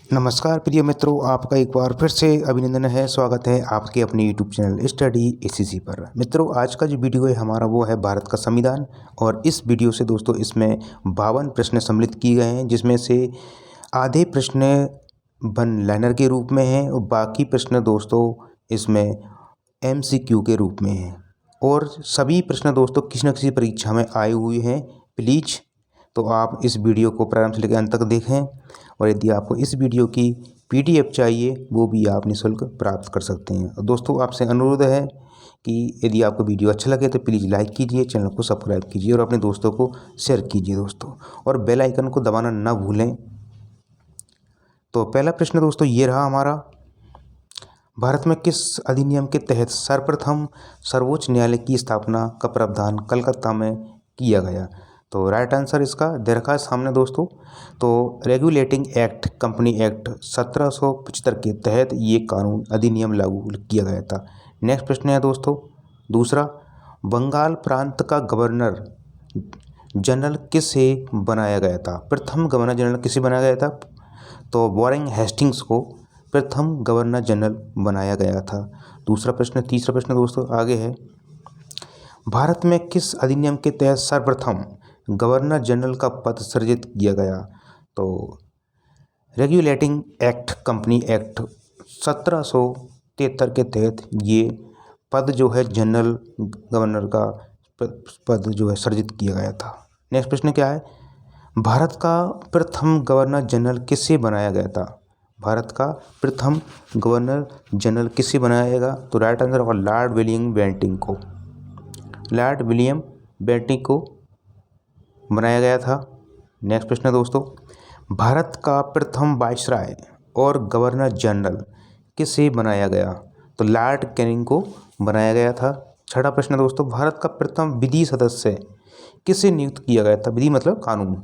नमस्कार प्रिय मित्रों, आपका एक बार फिर से अभिनंदन है। स्वागत है आपके अपने यूट्यूब चैनल स्टडी एसीसी पर। मित्रों, आज का जो वीडियो है हमारा वो है भारत का संविधान। और इस वीडियो से दोस्तों इसमें 52 प्रश्न सम्मिलित किए गए हैं, जिसमें से आधे प्रश्न वन लाइनर के रूप में हैं और बाकी प्रश्न दोस्तों इसमें MCQ के रूप में हैं। और सभी प्रश्न दोस्तों किसी न किसी परीक्षा में आए हुए हैं। प्लीज़ तो आप इस वीडियो को प्रारंभ से लेकर अंत तक देखें। और यदि आपको इस वीडियो की PDF चाहिए वो भी आप निःशुल्क प्राप्त कर सकते हैं। और दोस्तों आपसे अनुरोध है कि यदि आपको वीडियो अच्छा लगे तो प्लीज़ लाइक कीजिए, चैनल को सब्सक्राइब कीजिए और अपने दोस्तों को शेयर कीजिए दोस्तों, और बेल आइकन को दबाना ना भूलें। तो पहला प्रश्न दोस्तों ये रहा हमारा, भारत में किस अधिनियम के तहत सर्वप्रथम सर्वोच्च न्यायालय की स्थापना का प्रावधान कलकत्ता में किया गया? तो राइट आंसर इसका दे रखा है सामने दोस्तों। तो रेगुलेटिंग एक्ट कंपनी एक्ट 1775 के तहत ये कानून अधिनियम लागू किया गया था। नेक्स्ट प्रश्न है दोस्तों दूसरा, बंगाल प्रांत का गवर्नर जनरल किसे बनाया गया था? प्रथम गवर्नर जनरल किसे बनाया गया था? तो वॉरेन हेस्टिंग्स को प्रथम गवर्नर जनरल बनाया गया था। तीसरा प्रश्न दोस्तों आगे है, भारत में किस अधिनियम के तहत सर्वप्रथम गवर्नर जनरल का पद सृजित किया गया? तो रेगुलेटिंग एक्ट कंपनी एक्ट 1773 के तहत ये पद जो है जनरल गवर्नर का पद जो है सृजित किया गया था। नेक्स्ट प्रश्न क्या है, भारत का प्रथम गवर्नर जनरल किसे बनाया गया था? भारत का प्रथम गवर्नर जनरल किसे बनाया गया? तो राइट आंसर होगा लॉर्ड विलियम बेंटिंक को। लॉर्ड विलियम बेंटिंक को बनाया गया था। नेक्स्ट प्रश्न है दोस्तों, भारत का प्रथम वाइसराय और गवर्नर जनरल किसे बनाया गया? तो लॉर्ड कैनिंग को बनाया गया था। छठा प्रश्न है दोस्तों, भारत का प्रथम विधि सदस्य किसे नियुक्त किया गया था? विधि मतलब कानून।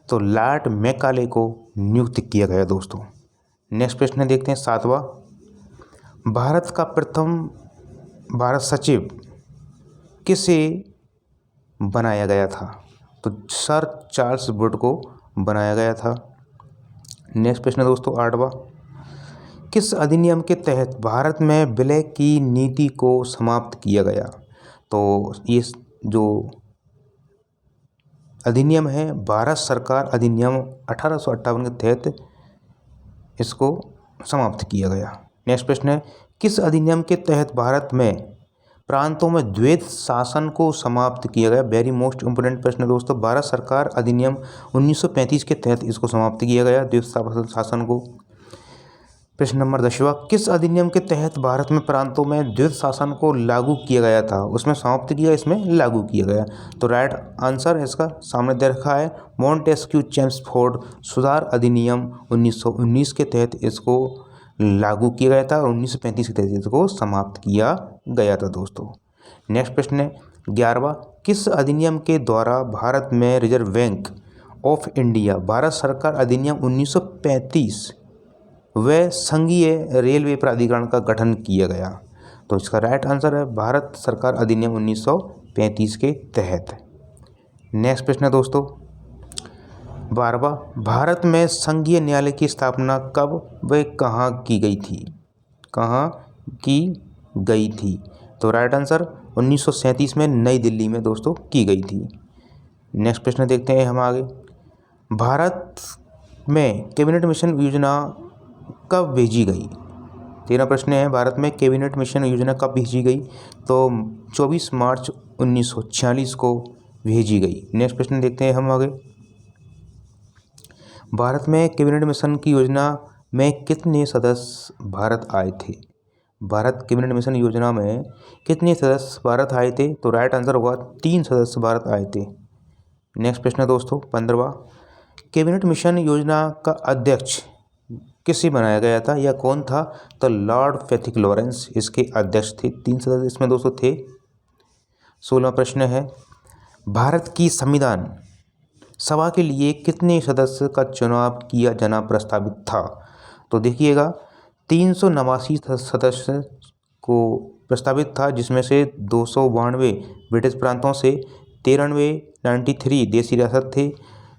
तो लॉर्ड मैकाले को नियुक्त किया गया दोस्तों। नेक्स्ट प्रश्न देखते हैं सातवां, भारत का प्रथम भारत सचिव किसे बनाया गया था? तो सर चार्ल्स वुड को बनाया गया था। नेक्स्ट प्रश्न दोस्तों आठवां, किस अधिनियम के तहत भारत में विलय की नीति को समाप्त किया गया? तो ये जो अधिनियम है भारत सरकार अधिनियम 1858 के तहत इसको समाप्त किया गया। नेक्स्ट प्रश्न है, किस अधिनियम के तहत भारत में प्रांतों में द्वैध शासन को समाप्त किया गया? वेरी मोस्ट इम्पोर्टेंट प्रश्न दोस्तों, भारत सरकार अधिनियम 1935 के तहत इसको समाप्त किया गया द्वैध शासन को। प्रश्न नंबर 10वां, किस अधिनियम के तहत भारत में प्रांतों में द्वैध शासन को लागू किया गया था? उसमें समाप्त किया, इसमें लागू किया गया। तो राइट आंसर इसका सामने दे रखा है, मॉन्टेस्क्यू चेम्सफोर्ड सुधार अधिनियम 1919 के तहत इसको लागू किया गया था और 1935 के तहत इसको समाप्त किया गया था दोस्तों। नेक्स्ट प्रश्न है 11वां, किस अधिनियम के द्वारा भारत में reserve bank of India Bharat सरकार अधिनियम 1935 व संघीय रेलवे प्राधिकरण का गठन किया गया? तो इसका राइट आंसर है भारत सरकार अधिनियम 1935 के तहत। नेक्स्ट प्रश्न है दोस्तों 12वां, भारत में संघीय न्यायालय की स्थापना कब व कहाँ की गई थी? कहाँ की गई थी? तो राइट आंसर 1937 में नई दिल्ली में दोस्तों की गई थी। नेक्स्ट प्रश्न देखते हैं हम आगे, भारत में कैबिनेट मिशन योजना कब भेजी गई? 13 प्रश्न है, भारत में कैबिनेट मिशन योजना कब भेजी गई? तो 24 मार्च 1946 को भेजी गई। नेक्स्ट प्रश्न देखते हैं हम आगे, भारत में कैबिनेट मिशन की योजना में कितने सदस्य भारत आए थे? भारत कैबिनेट मिशन योजना में कितने सदस्य भारत आए थे? तो राइट आंसर होगा 3 सदस्य भारत आए थे। नेक्स्ट प्रश्न है दोस्तों 15वां, कैबिनेट मिशन योजना का अध्यक्ष किसे बनाया गया था या कौन था? तो लॉर्ड फैथिक लॉरेंस इसके अध्यक्ष थे। 3 सदस्य इसमें दोस्तों थे। 16वां प्रश्न है, भारत की संविधान सभा के लिए कितने सदस्य का चुनाव किया जाना प्रस्तावित था? तो देखिएगा 389 सदस्य को प्रस्तावित था, जिसमें से 292 ब्रिटिश प्रांतों से, 93 देसी रियासत थे,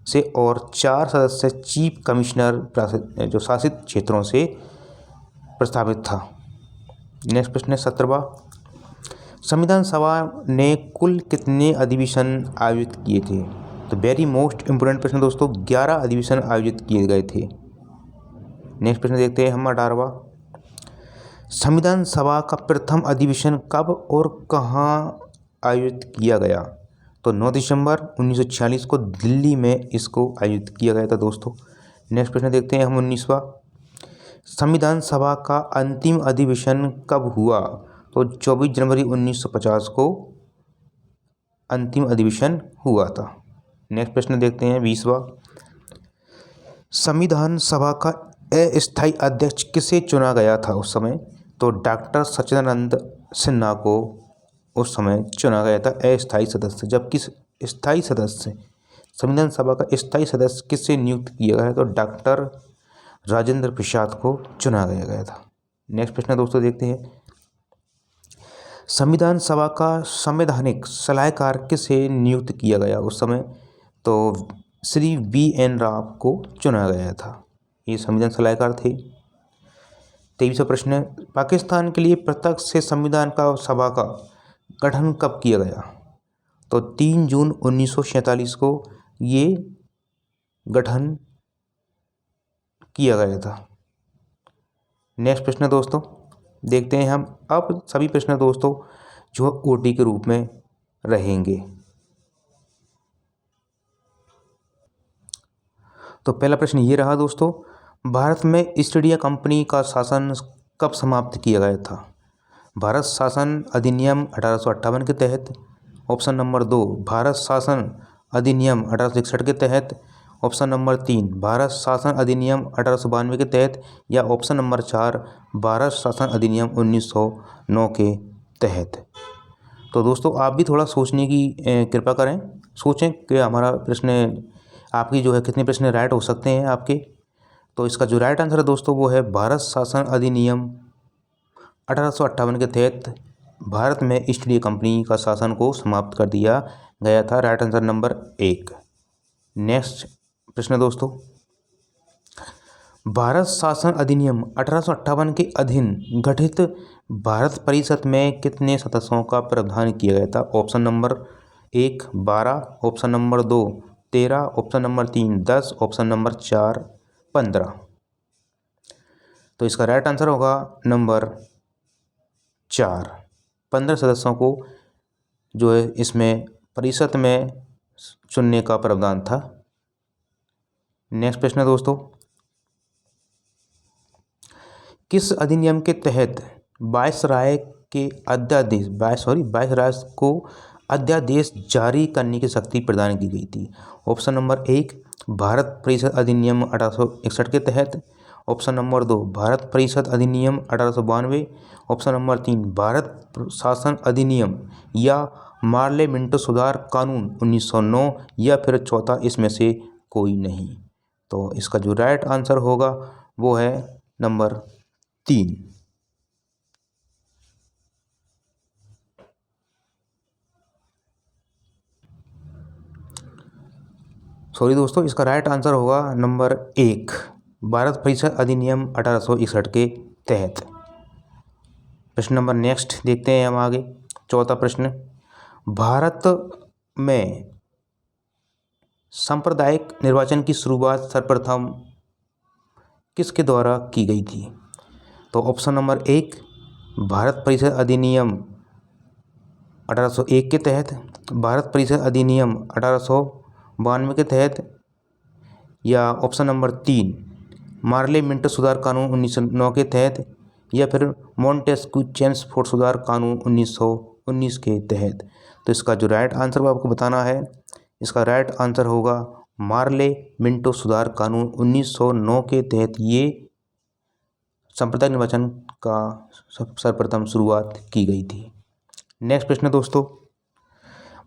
से और 4 सदस्य चीफ कमिश्नर जो शासित क्षेत्रों से प्रस्तावित था। नेक्स्ट प्रश्न है 17वां। संविधान सभा ने कुल कितने अधिवेशन आयोजित किए थे? तो वेरी मोस्ट इम्पोर्टेंट प्रश्न दोस्तों, 11 अधिवेशन आयोजित किए गए थे। नेक्स्ट प्रश्न देखते हैं हम 18वां। संविधान सभा का प्रथम अधिवेशन कब और कहाँ आयोजित किया गया? तो 9 दिसंबर 1946 को दिल्ली में इसको आयोजित किया गया था दोस्तों। नेक्स्ट प्रश्न देखते हैं हम 19वां। संविधान सभा का अंतिम अधिवेशन कब हुआ? तो 24 जनवरी 1950 को अंतिम अधिवेशन हुआ था। नेक्स्ट प्रश्न देखते हैं 20वां। संविधान सभा का अस्थायी अध्यक्ष किसे चुना गया था उस समय? तो डॉक्टर सच्चिदानंद सिन्हा को उस समय चुना गया था अस्थायी सदस्य। जबकि स्थायी सदस्य, संविधान सभा का स्थायी सदस्य किससे नियुक्त किया गया है? तो डॉक्टर राजेंद्र प्रसाद को चुना गया था। नेक्स्ट प्रश्न दोस्तों देखते हैं। संविधान सभा का संवैधानिक सलाहकार किसे नियुक्त किया गया उस समय? तो श्री VN राव को चुना गया था, ये संविधान सलाहकार थे। 23वां प्रश्न है, पाकिस्तान के लिए प्रत्यक्ष से संविधान का सभा का गठन कब किया गया? तो 3 जून 1947 को ये गठन किया गया था। नेक्स्ट प्रश्न दोस्तों देखते हैं हम। अब सभी प्रश्न दोस्तों जो OT के रूप में रहेंगे। तो पहला प्रश्न ये रहा दोस्तों, भारत में ईस्ट इंडिया कंपनी का शासन कब समाप्त किया गया था? भारत शासन अधिनियम 1858 के तहत। ऑप्शन नंबर 2 भारत शासन अधिनियम 1861 के तहत। ऑप्शन नंबर 3 भारत शासन अधिनियम 1892 के तहत। या ऑप्शन नंबर 4 भारत शासन अधिनियम 1909 के तहत। तो दोस्तों आप भी थोड़ा सोचने की कृपा करें, सोचें कि हमारा प्रश्न आपकी जो है कितने प्रश्न राइट हो सकते हैं आपके। तो इसका जो राइट आंसर है दोस्तों वो है भारत शासन अधिनियम 1858 के तहत भारत में ईस्ट इंडिया कंपनी का शासन को समाप्त कर दिया गया था। Right answer number 1। नेक्स्ट प्रश्न दोस्तों, भारत शासन अधिनियम 1858 के अधीन गठित भारत परिषद में कितने सदस्यों का प्रावधान किया गया था? Option number 1 12, option number 2 13, option number 3 10, option number 4 15। तो इसका राइट आंसर होगा नंबर 4, 15 सदस्यों को जो है इसमें परिषद में चुनने का प्रावधान था। नेक्स्ट प्रश्न दोस्तों, किस अधिनियम के तहत वायसराय को अध्यादेश जारी करने की शक्ति प्रदान की गई थी? ऑप्शन नंबर 1 भारत परिषद अधिनियम 1861 के तहत। ऑप्शन नंबर 2 भारत परिषद अधिनियम 1892। ऑप्शन नंबर 3 भारत शासन अधिनियम या मार्ले मिंटो सुधार कानून 1909। या फिर चौथा इसमें से कोई नहीं। तो इसका जो राइट आंसर होगा वो है नंबर 3। सॉरी दोस्तों, इसका राइट आंसर होगा नंबर 1 भारत परिषद अधिनियम 1861 के तहत। प्रश्न नंबर नेक्स्ट देखते हैं हम आगे। चौथा प्रश्न, भारत में सांप्रदायिक निर्वाचन की शुरुआत सर्वप्रथम किसके द्वारा की गई थी? तो ऑप्शन नंबर 1 भारत परिषद अधिनियम 1801 के तहत, भारत परिषद अधिनियम 1892 के तहत। या ऑप्शन नंबर 3 मार्ले मिंटो सुधार कानून 1909 के तहत। या फिर मोंटेस्क्यू चेम्सफोर्ड सुधार कानून 1919 के तहत। तो इसका जो राइट आंसर वो आपको बताना है। इसका राइट आंसर होगा मार्ले मिंटो सुधार कानून 1909 के तहत ये सांप्रदायिक निर्वाचन का सर्वप्रथम शुरुआत की गई थी। नेक्स्ट प्रश्न दोस्तों,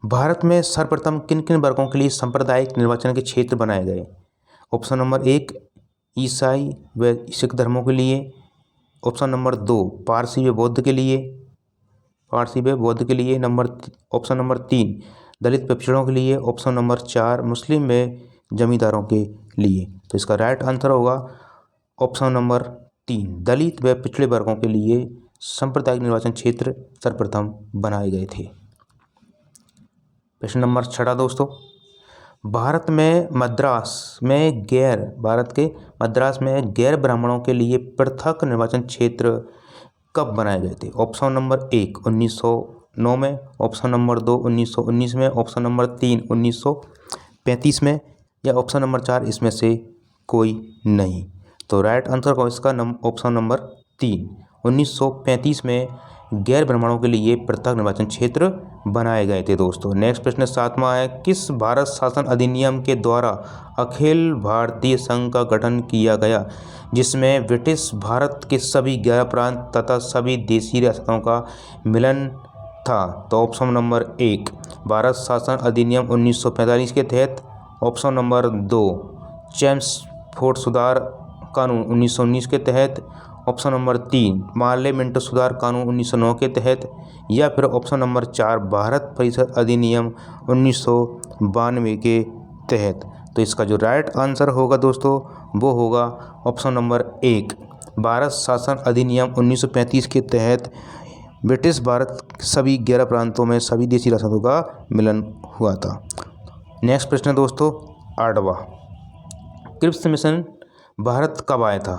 भारत में सर्वप्रथम किन किन वर्गों के लिए सांप्रदायिक निर्वाचन के क्षेत्र बनाए गए? ऑप्शन नंबर 1 ईसाई व सिख धर्मों के लिए। ऑप्शन नंबर 2 पारसी व बौद्ध के लिए, ऑप्शन नंबर 3 दलित पिछड़ों के लिए। ऑप्शन नंबर 4 मुस्लिम व जमींदारों के लिए। तो इसका राइट आंसर होगा ऑप्शन नंबर 3, दलित व पिछड़े वर्गों के लिए सांप्रदायिक निर्वाचन क्षेत्र सर्वप्रथम बनाए गए थे। प्रश्न नंबर 6 दोस्तों, भारत के मद्रास में गैर ब्राह्मणों के लिए पृथक निर्वाचन क्षेत्र कब बनाए गए थे? ऑप्शन नंबर 1 1909 में, ऑप्शन नंबर 2 1919 में, ऑप्शन नंबर 3 1935 में, या ऑप्शन नंबर 4 इसमें से कोई नहीं। तो राइट आंसर होगा इसका ऑप्शन नंबर 3, 1935 में गैर ब्राह्मणों के लिए पृथक निर्वाचन क्षेत्र बनाए गए थे दोस्तों। नेक्स्ट प्रश्न 7वां है, किस भारत शासन अधिनियम के द्वारा अखिल भारतीय संघ का गठन किया गया, जिसमें ब्रिटिश भारत के सभी 11 प्रांत तथा सभी देशी रियासतों का मिलन था? तो ऑप्शन नंबर 1 भारत शासन अधिनियम 1945 के तहत, ऑप्शन नंबर 2 चेम्सफोर्ड सुधार कानून 1919 के तहत, ऑप्शन नंबर 3 मार्ले मिंटो सुधार कानून 1909 के तहत, या फिर ऑप्शन नंबर 4 भारत परिषद अधिनियम 1992 के तहत। तो इसका जो राइट आंसर होगा दोस्तों वो होगा ऑप्शन नंबर 1 भारत शासन अधिनियम 1935 के तहत ब्रिटिश भारत सभी 11 प्रांतों में सभी देशी रियासतों का मिलन हुआ था। नेक्स्ट प्रश्न है दोस्तों 8वां, क्रिप्स मिशन भारत कब आया था?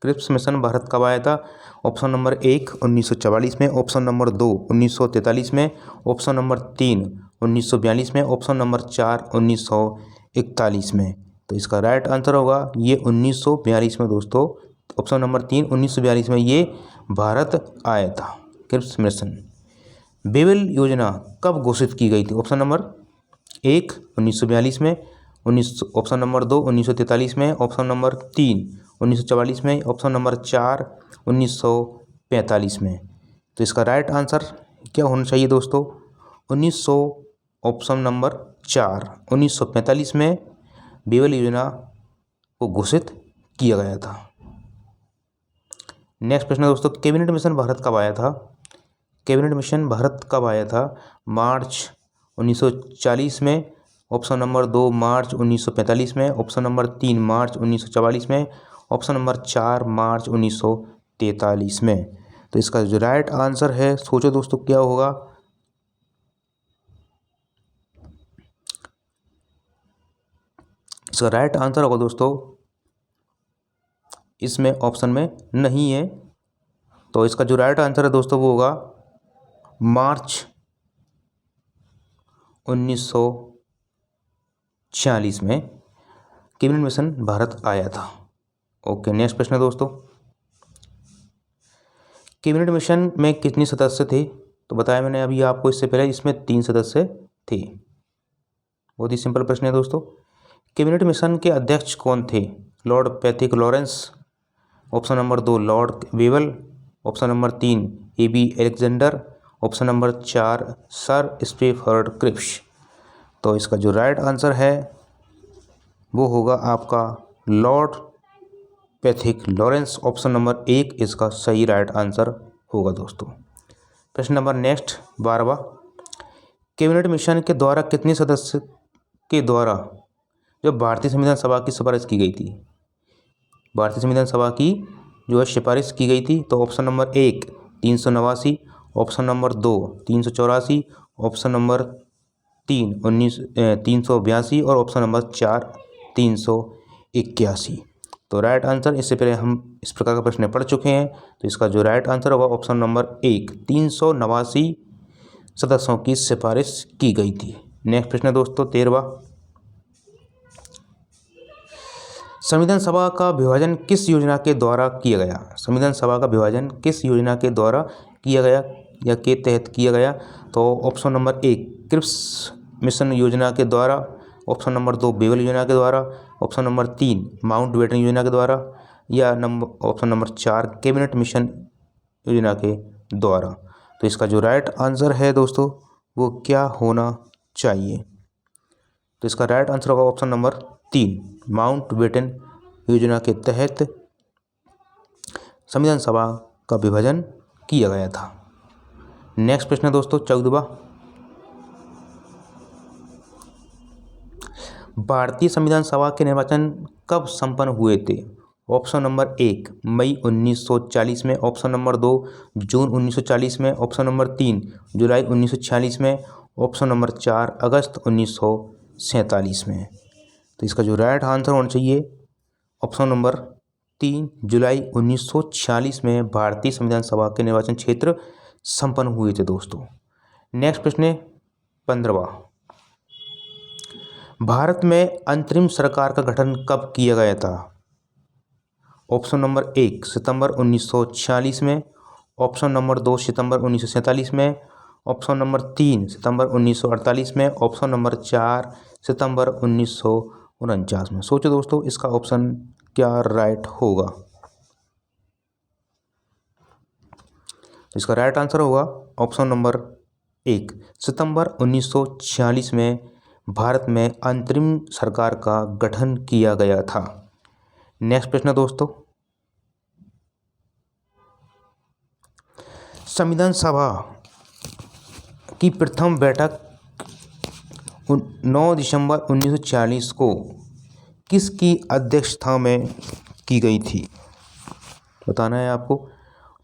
क्रिप्स मिशन भारत कब आया था? ऑप्शन नंबर 1 1944 में, ऑप्शन नंबर 2 1943 में, ऑप्शन नंबर 3 1942 में, ऑप्शन नंबर 4 1941 में। तो इसका राइट आंसर होगा ये 1942 में दोस्तों, ऑप्शन नंबर 3 1942 में ये भारत आया था क्रिप्स मिशन। बेबल योजना कब घोषित की गई थी? ऑप्शन नंबर 1 1942 में, ऑप्शन नंबर 2 1943 में, ऑप्शन नंबर 3 1944 में, ऑप्शन नंबर 4 1945 में। तो इसका राइट आंसर क्या होना चाहिए दोस्तों? 1900 ऑप्शन नंबर 4 1945 में बेबल योजना को घोषित किया गया था। नेक्स्ट प्रश्न है दोस्तों, कैबिनेट मिशन भारत कब आया था? कैबिनेट मिशन भारत कब आया था? मार्च 1940 में, ऑप्शन नंबर 2 मार्च 1945 में, ऑप्शन नंबर 3 मार्च 1944 में, ऑप्शन नंबर 4 मार्च 1943 में। तो इसका जो राइट आंसर है सोचो दोस्तों क्या होगा? इसका राइट आंसर होगा दोस्तों इसमें ऑप्शन में नहीं है। तो इसका जो राइट आंसर है दोस्तों वो होगा मार्च 1946 में कैबिनेट मिशन भारत आया था। ओके, नेक्स्ट प्रश्न है दोस्तों, कैबिनेट मिशन में कितने सदस्य थे? तो बताया मैंने अभी आपको इससे पहले, इसमें 3 सदस्य थे। बहुत ही सिंपल प्रश्न है दोस्तों। कैबिनेट मिशन के अध्यक्ष कौन थे? Lord Pethick Lawrence, option number 2 Lord Wavell, option number 3 AB Alexander, option number 4 sir Stafford Cripps. तो इसका जो राइट आंसर है वो होगा आपका Lord Pethick Lawrence, option number 1 इसका सही राइट आंसर होगा दोस्तों। प्रश्न नंबर नेक्स्ट 12वां, कैबिनेट मिशन के द्वारा कितने सदस्य के द्वारा जो भारतीय संविधान सभा की सिफारिश की गई थी? भारतीय संविधान सभा की जो है सिफारिश की गई थी। तो option number 1 389, option number 2 384, option number 3 382 और ऑप्शन नंबर 4 381। तो राइट आंसर, इससे पहले हम इस प्रकार का प्रश्न पढ़ चुके हैं। तो इसका जो राइट आंसर होगा ऑप्शन नंबर 1 389 सदस्यों की सिफारिश की गई थी। नेक्स्ट प्रश्न है दोस्तों 13वां, संविधान सभा का विभाजन किस योजना के द्वारा किया गया? संविधान सभा का विभाजन किस योजना के द्वारा किया गया या के तहत किया गया? तो ऑप्शन नंबर 1 क्रिप्स मिशन योजना के द्वारा, ऑप्शन नंबर 2 बेबल योजना के द्वारा, ऑप्शन नंबर 3 माउंटबेटन योजना के द्वारा, या ऑप्शन नंबर 4 कैबिनेट मिशन योजना के द्वारा। तो इसका जो राइट आंसर है दोस्तों वो क्या होना चाहिए? तो इसका राइट आंसर होगा ऑप्शन नंबर 3 माउंटबेटन योजना के तहत संविधान सभा का विभाजन किया गया था। नेक्स्ट प्रश्न है दोस्तों 14वां, भारतीय संविधान सभा के निर्वाचन कब संपन्न हुए थे? ऑप्शन नंबर 1 मई 1940 में, ऑप्शन नंबर 2 जून 1940 में, ऑप्शन नंबर 3 जुलाई 1946 में, ऑप्शन नंबर 4 अगस्त 1947 में। तो इसका जो राइट आंसर होना चाहिए ऑप्शन नंबर 3 जुलाई 1946 में भारतीय संविधान सभा के निर्वाचन क्षेत्र संपन्न हुए थे दोस्तों। नेक्स्ट प्रश्न है 15वां। भारत में अंतरिम सरकार का गठन कब किया गया था? ऑप्शन नंबर 1 सितंबर 1946 में, ऑप्शन नंबर 2 सितंबर 1947 में, ऑप्शन नंबर 3 सितंबर 1948 में, ऑप्शन नंबर 4 सितंबर 1949 में। सोचो दोस्तों इसका ऑप्शन क्या राइट होगा? इसका राइट आंसर होगा ऑप्शन नंबर 1 सितंबर 1946 में भारत में अंतरिम सरकार का गठन किया गया था। नेक्स्ट प्रश्न दोस्तों, संविधान सभा की प्रथम बैठक 9 दिसंबर 1940 को किसकी अध्यक्षता में की गई थी? बताना है आपको।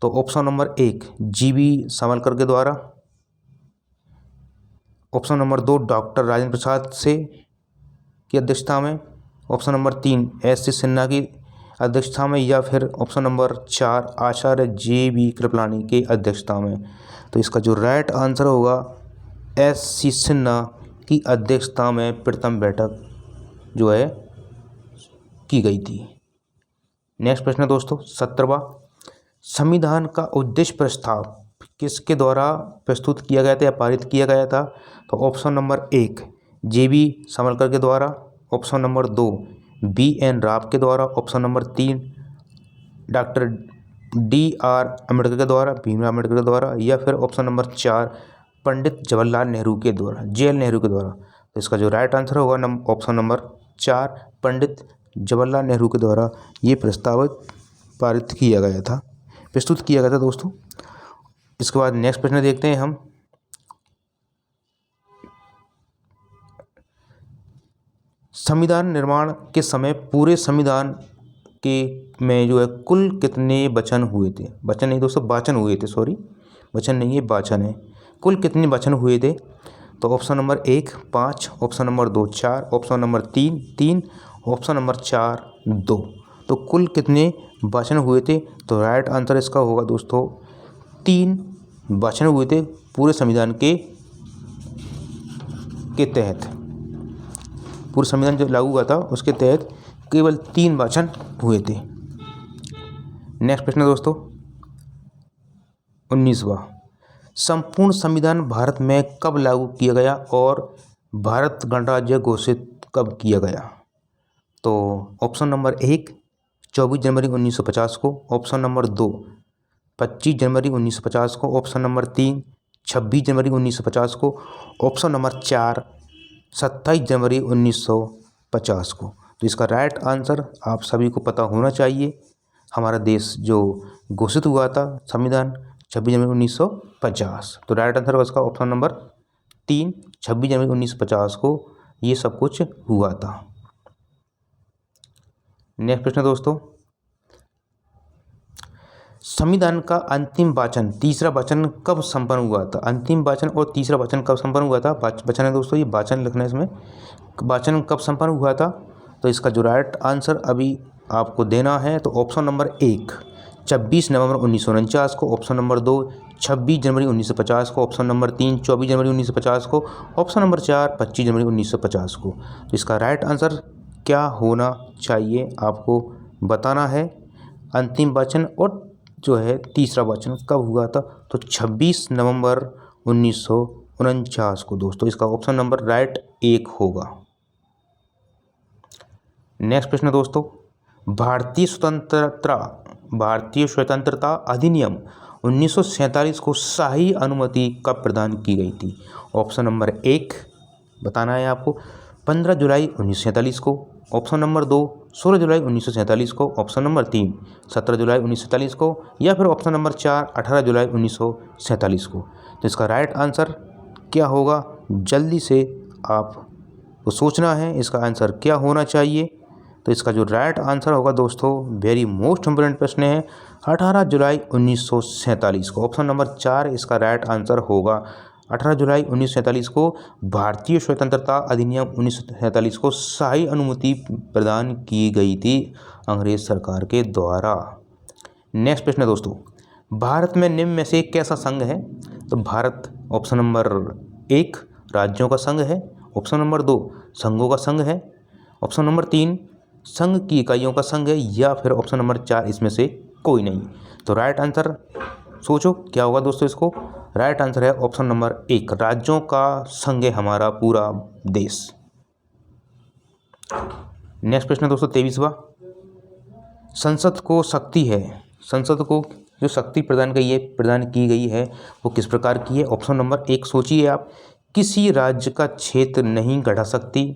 तो ऑप्शन नंबर 1 जीवी सावरकर के द्वारा, option number 2 doctor Rajendra Prasad से की अध्यक्षता में, option number 3 S C Sinha की अध्यक्षता में, या फिर option number 4 Acharya J B. Kripalani के अध्यक्षता में। तो इसका जो राइट आंसर होगा एस सी सिन्हा की अध्यक्षता में प्रथम बैठक जो है की गई थी। नेक्स्ट प्रश्न दोस्तों 17वां। संविधान का उद्देश्य प्रस्ताव किसके द्वारा प्रस्तुत किया गया था या पारित किया गया था? तो ऑप्शन नंबर 1 जे.बी. सावरकर के द्वारा, ऑप्शन नंबर 2 बी.एन. राव के द्वारा, option number 3 doctor DR. Ambedkar के द्वारा, भीमराव अम्बेडकर के द्वारा, या फिर ऑप्शन नंबर 4 पंडित जवाहरलाल नेहरू के द्वारा, जे.एल. नेहरू के द्वारा। तो इसका जो राइट आंसर होगा ऑप्शन नंबर 4 पंडित जवाहरलाल नेहरू के द्वारा ये प्रस्तावित पारित किया गया था, प्रस्तुत किया गया था दोस्तों। इसके बाद नेक्स्ट प्रश्न देखते हैं हम। संविधान निर्माण के समय पूरे संविधान के में जो है कुल कितने वचन हुए थे? वचन नहीं दोस्तों, वाचन हुए थे, सॉरी वचन नहीं है वाचन है। कुल कितने वचन हुए थे? तो option number 1 5, option number 2 4, option number 3 3, option number 4 2। तो कुल कितने वचन हुए थे? तो राइट आंसर इसका होगा दोस्तों 3 वचन हुए थे पूरे संविधान के तहत। पूरे संविधान जो लागू हुआ था उसके तहत केवल 3 वचन हुए थे। नेक्स्ट प्रश्न दोस्तों 19वां। संपूर्ण संविधान भारत में कब लागू किया गया और भारत गणराज्य घोषित कब किया गया? तो ऑप्शन नंबर 1 24 जनवरी 1950 को, ऑप्शन नंबर 2 25 जनवरी 1950 को, ऑप्शन नंबर 3 26 जनवरी 1950 को, ऑप्शन नंबर 4 27 जनवरी 1950 को। तो इसका राइट आंसर आप सभी को पता होना चाहिए। हमारा देश जो घोषित हुआ था संविधान 26 जनवरी 1950। तो राइट आंसर होगा इसका ऑप्शन नंबर 3 26 जनवरी 1950 को ये सब कुछ हुआ था। नेक्स्ट प्रश्न दोस्तों, संविधान का अंतिम वाचन तीसरा वाचन कब संपन्न हुआ था? अंतिम वाचन और तीसरा वाचन कब संपन्न हुआ था? वाचन है दोस्तों, ये वाचन लिखना है इसमें। वाचन कब संपन्न हुआ था? तो इसका जो राइट आंसर अभी आपको देना है तो ऑप्शन नंबर 1 26 नवंबर 1949 को, ऑप्शन नंबर 2 26 जनवरी 1950 को, ऑप्शन नंबर 3 24 जनवरी 1950 को, ऑप्शन नंबर 4 25 जनवरी 1950 को। तो इसका राइट आंसर क्या होना चाहिए आपको बताना है। अंतिम वाचन और जो है तीसरा वाचन कब हुआ था? तो 26 नवंबर 1949 को दोस्तों। इसका ऑप्शन नंबर राइट 1 होगा। नेक्स्ट प्रश्न दोस्तों, भारतीय स्वतंत्रता अधिनियम 1947 को शाही अनुमति कब प्रदान की गई थी? ऑप्शन नंबर 1 बताना है आपको 15 जुलाई 1947 को, ऑप्शन नंबर 2 16 जुलाई 1947 को, ऑप्शन नंबर 3 17 जुलाई 1947 को, या फिर ऑप्शन नंबर 4 18 जुलाई 1947 को। तो इसका राइट आंसर क्या होगा? जल्दी से आप तो सोचना है इसका आंसर क्या होना चाहिए। तो इसका जो राइट आंसर होगा दोस्तों, वेरी मोस्ट इम्पोर्टेंट प्रश्न है, 18 जुलाई 1947 को। ऑप्शन नंबर 4 इसका राइट आंसर होगा। 18 जुलाई 1947 को भारतीय स्वतंत्रता अधिनियम 1947 को शाही अनुमति प्रदान की गई थी अंग्रेज सरकार के द्वारा। नेक्स्ट प्रश्न है दोस्तों, भारत में निम्न में से कैसा संघ है। तो भारत ऑप्शन नंबर 1 राज्यों का संघ है, ऑप्शन नंबर 2 संघों का संघ है, ऑप्शन नंबर 3 संघ की इकाइयों का संघ है, या फिर ऑप्शन नंबर 4 इसमें से कोई नहीं। तो राइट आंसर सोचो क्या होगा दोस्तों। इसको राइट आंसर है ऑप्शन नंबर 1 राज्यों का संघ है हमारा पूरा देश। नेक्स्ट प्रश्न है दोस्तों 23वां, संसद को शक्ति है, संसद को जो शक्ति प्रदान की गई है वो किस प्रकार की है। ऑप्शन नंबर 1 सोचिए आप, किसी राज्य का क्षेत्र नहीं घटा सकती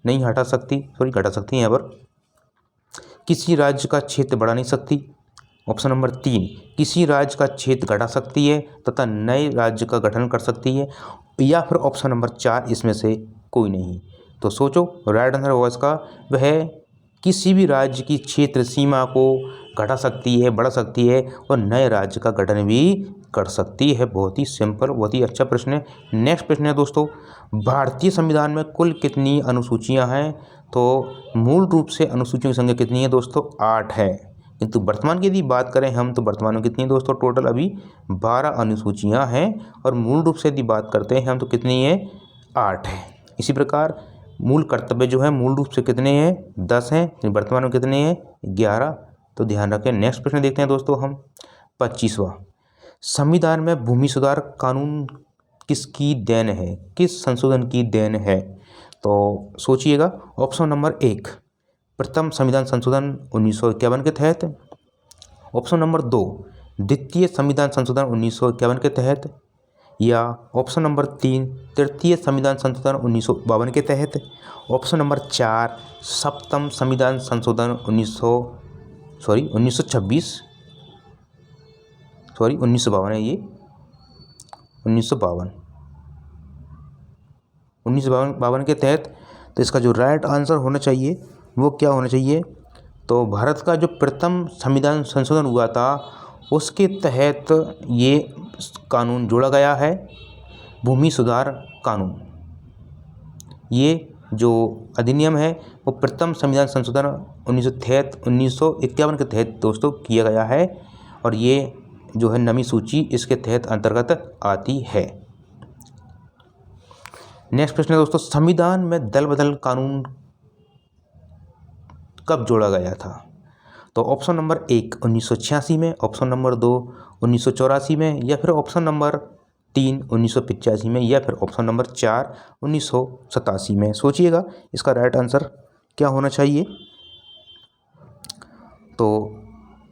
यहाँ पर, किसी राज्य का क्षेत्र बढ़ा नहीं सकती। ऑप्शन नंबर 3 किसी राज्य का क्षेत्र घटा सकती है तथा नए राज्य का गठन कर सकती है, या फिर ऑप्शन नंबर 4 इसमें से कोई नहीं। तो सोचो राइट आंसर होगा इसका वह किसी भी राज्य की क्षेत्र सीमा को घटा सकती है, बढ़ा सकती है और नए राज्य का गठन भी कर सकती है। बहुत ही सिंपल, बहुत ही अच्छा प्रश्न है। नेक्स्ट प्रश्न है दोस्तों, भारतीय संविधान में कुल कितनी अनुसूचियां हैं। तो मूल रूप से अनुसूचियों की संख्या कितनी है दोस्तों, 8 है। किंतु वर्तमान की यदि बात करें हम तो वर्तमान में कितनी है दोस्तों, टोटल अभी 12 अनुसूचियां हैं। और मूल रूप से यदि बात करते हैं हम तो कितनी है, 8 है। इसी प्रकार मूल कर्तव्य जो है मूल रूप से कितने हैं, 10 हैं, वर्तमान में कितने हैं, 11। तो ध्यान रखें। नेक्स्ट प्रश्न देखते हैं दोस्तों हम 25वां, संविधान में भूमि सुधार कानून किसकी देन है, किस संशोधन की देन है। तो सोचिएगा, ऑप्शन नंबर 1 प्रथम संविधान संशोधन 1951 के तहत, ऑप्शन नंबर 2 द्वितीय संविधान संशोधन 1951 के तहत, या ऑप्शन नंबर 3 तृतीय संविधान संशोधन 1952 के तहत, ऑप्शन नंबर 4 सप्तम संविधान संशोधन 1952 है ये 1952 के तहत। तो इसका जो राइट आंसर होना चाहिए वो क्या होना चाहिए। तो भारत का जो प्रथम संविधान संशोधन हुआ था उसके तहत ये कानून जोड़ा गया है, भूमि सुधार कानून। ये जो अधिनियम है वो प्रथम संविधान संशोधन 1951 के तहत दोस्तों किया गया है, और ये जो है नवी सूची इसके तहत अंतर्गत आती है। नेक्स्ट प्रश्न है दोस्तों, संविधान में दल बदल कानून कब जोड़ा गया था। तो ऑप्शन नंबर 1 1986 में, ऑप्शन नंबर 2 1984 में, या फिर ऑप्शन नंबर 3 1985 में, या फिर ऑप्शन नंबर 4 1987 में। सोचिएगा इसका राइट आंसर क्या होना चाहिए। तो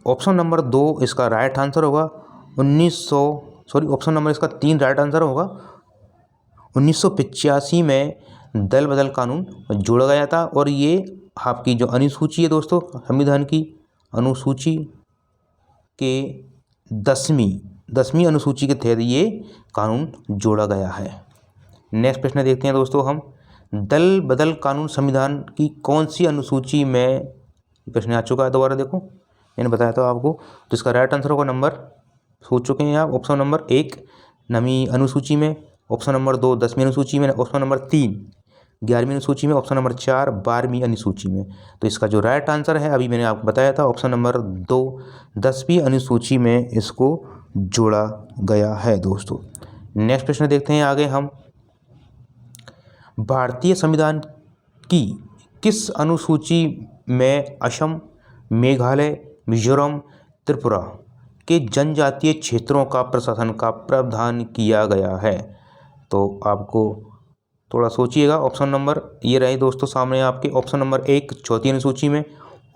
ऑप्शन नंबर 2 इसका राइट आंसर होगा ऑप्शन नंबर इसका 3 राइट आंसर होगा। 1985 में दल बदल कानून जोड़ा गया था, और ये आपकी जो अनुसूची है दोस्तों, संविधान की अनुसूची के 10वीं अनुसूची के तहत ये कानून जोड़ा गया है। नेक्स्ट प्रश्न देखते हैं दोस्तों हम, दल बदल कानून संविधान की कौन सी अनुसूची में, प्रश्न आ चुका है, दोबारा देखो मैंने बताया था आपको। तो इसका राइट आंसर होगा नंबर, सोच चुके हैं आप, ऑप्शन नंबर 1 नवीं अनुसूची में, ऑप्शन नंबर 2 10वीं अनुसूची में, ऑप्शन नंबर 3 11वीं अनुसूची में, ऑप्शन नंबर 4 12वीं अनुसूची में। तो इसका जो राइट आंसर है अभी मैंने आपको बताया था, ऑप्शन नंबर 2 10वीं अनुसूची में इसको जोड़ा गया है दोस्तों। नेक्स्ट प्रश्न देखते हैं आगे हम, भारतीय संविधान की किस अनुसूची में असम, मेघालय, मिजोरम, त्रिपुरा के जनजातीय क्षेत्रों का प्रशासन का प्रावधान किया गया है। तो आपको थोड़ा सोचिएगा। ऑप्शन नंबर ये रहे दोस्तों सामने आपके, ऑप्शन नंबर 1 चौथी अनुसूची में,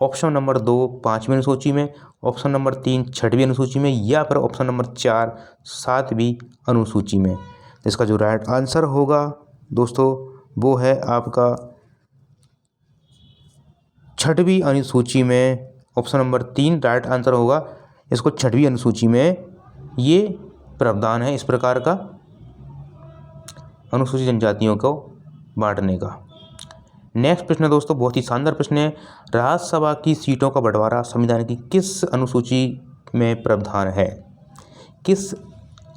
ऑप्शन नंबर 2 5वीं अनुसूची में, ऑप्शन नंबर 3 6वीं अनुसूची में, या फिर ऑप्शन नंबर 4 7वीं अनुसूची में। तो इसका जो राइट आंसर होगा दोस्तों वो है आपका 6वीं अनुसूची में, ऑप्शन नंबर 3 राइट आंसर होगा। इसको 6वीं अनुसूची में ये प्रावधान है इस प्रकार का अनुसूचित जनजातियों को बांटने का। नेक्स्ट प्रश्न है दोस्तों, बहुत ही शानदार प्रश्न है। राज्यसभा की सीटों का बंटवारा संविधान की किस अनुसूची में प्रावधान है? किस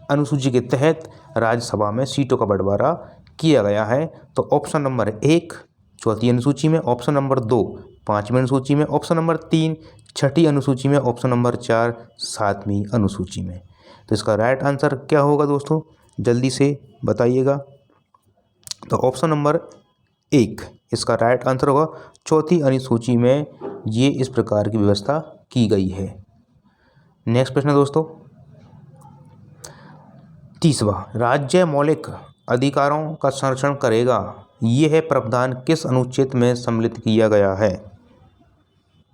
अनुसूची के तहत राज्यसभा में सीटों का बंटवारा किया गया है? तो ऑप्शन नंबर 1 चौथी अनुसूची में, ऑप्शन नंबर 2 पाँचवीं अनुसूची में, ऑप्शन नंबर 3 छठी अनुसूची में, ऑप्शन नंबर 4 सातवीं अनुसूची में। तो इसका राइट आंसर क्या होगा दोस्तों, जल्दी से बताइएगा। तो ऑप्शन नंबर 1 इसका राइट आंसर होगा। चौथी अनुसूची में ये इस प्रकार की व्यवस्था की गई है। नेक्स्ट प्रश्न दोस्तों, तीसरा, राज्य मौलिक अधिकारों का संरक्षण करेगा, यह प्रावधान किस अनुच्छेद में सम्मिलित किया गया है?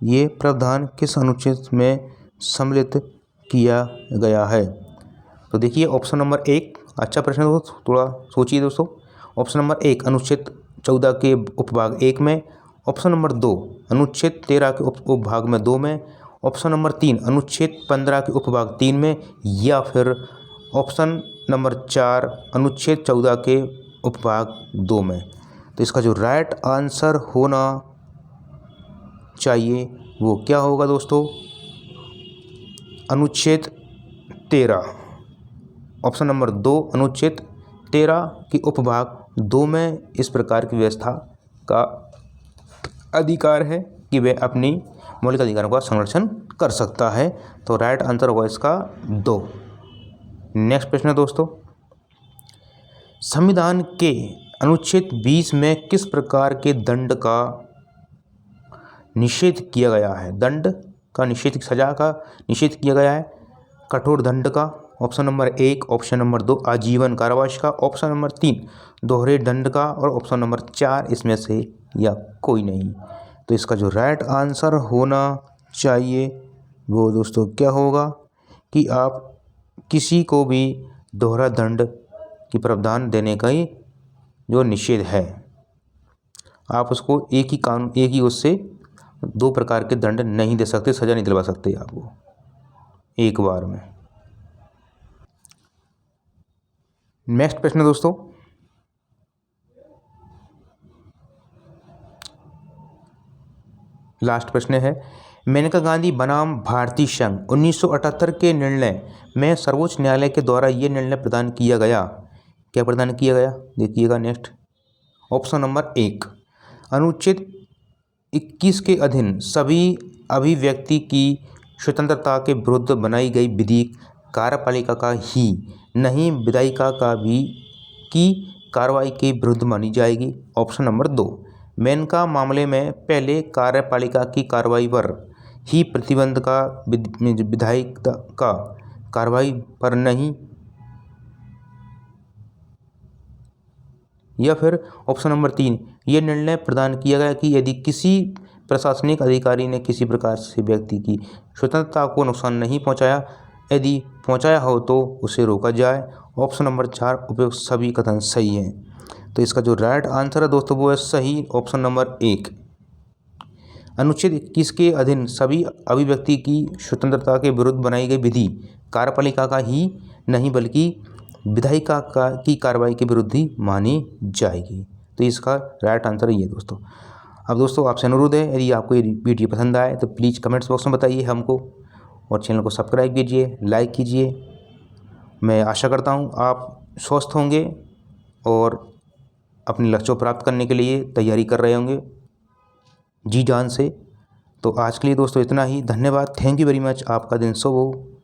ये प्रावधान किस अनुच्छेद में सम्मिलित किया गया है? तो देखिए ऑप्शन नंबर 1 अच्छा प्रश्न है दोस्तों, थोड़ा सोचिए दोस्तों। ऑप्शन नंबर 1 अनुच्छेद 14 के उपभाग 1 में, ऑप्शन नंबर 2 अनुच्छेद 13 के उपभाग में 2 में, ऑप्शन नंबर 3 अनुच्छेद 15 के उपभाग 3 में, या फिर ऑप्शन नंबर 4 अनुच्छेद 14 के उपभाग 2 में। तो इसका जो राइट आंसर होना चाहिए वो क्या होगा दोस्तों, अनुच्छेद 13, ऑप्शन नंबर 2 अनुच्छेद 13 के उपभाग 2 में इस प्रकार की व्यवस्था का अधिकार है कि वह अपनी मौलिक अधिकारों का संरक्षण कर सकता है। तो राइट आंसर होगा इसका 2। नेक्स्ट प्रश्न है दोस्तों, संविधान के अनुच्छेद 20 में किस प्रकार के दंड का निषेध किया गया है? दंड का निषेध, सजा का निषेध किया गया है। कठोर दंड का ऑप्शन नंबर 1, ऑप्शन नंबर 2 आजीवन कारावास का, ऑप्शन नंबर 3 दोहरे दंड का, और ऑप्शन नंबर 4 इसमें से या कोई नहीं। तो इसका जो राइट आंसर होना चाहिए वो दोस्तों क्या होगा कि आप किसी को भी दोहरा दंड की प्रावधान देने का ही जो निषेध है, आप उसको एक ही उससे 2 प्रकार के दंड नहीं दे सकते, सजा नहीं दिलवा सकते आपको एक बार में। नेक्स्ट प्रश्न दोस्तों, लास्ट प्रश्न है, मेनका गांधी बनाम भारतीय संघ 1978 के निर्णय में सर्वोच्च न्यायालय के द्वारा ये निर्णय प्रदान किया गया, क्या प्रदान किया गया? देखिएगा नेक्स्ट, ऑप्शन नंबर 1 अनुच्छेद 21 के अधीन सभी अभिव्यक्ति की स्वतंत्रता के विरुद्ध बनाई गई विधि कार्यपालिका का ही नहीं विधायिका का भी की कार्रवाई के विरुद्ध मानी जाएगी। ऑप्शन नंबर 2 मेनका मामले में पहले कार्यपालिका की कार्रवाई पर ही प्रतिबंध का विधायिका का कार्रवाई पर नहीं, या फिर ऑप्शन नंबर 3 ये निर्णय प्रदान किया गया कि यदि किसी प्रशासनिक अधिकारी ने किसी प्रकार से व्यक्ति की स्वतंत्रता को नुकसान नहीं पहुंचाया, यदि पहुंचाया हो तो उसे रोका जाए। ऑप्शन नंबर 4 उपयुक्त सभी कथन सही हैं। तो इसका जो राइट आंसर है दोस्तों वो है सही, ऑप्शन नंबर 1 अनुच्छेद 21 के अधीन सभी अभिव्यक्ति की स्वतंत्रता के विरुद्ध बनाई गई विधि कार्यपालिका का ही नहीं बल्कि विधायिका की कार्रवाई के विरुद्ध ही मानी जाएगी। तो इसका राइट आंसर ये है दोस्तों। अब दोस्तों आपसे अनुरोध है, यदि आपको ये वीडियो पसंद आए तो प्लीज़ कमेंट्स बॉक्स में बताइए हमको, और चैनल को सब्सक्राइब कीजिए, लाइक कीजिए। मैं आशा करता हूँ आप स्वस्थ होंगे और अपने लक्ष्यों को प्राप्त करने के लिए तैयारी कर रहे होंगे जी जान से। तो आज के लिए दोस्तों इतना ही, धन्यवाद, थैंक यू वेरी मच, आपका दिन शुभ हो।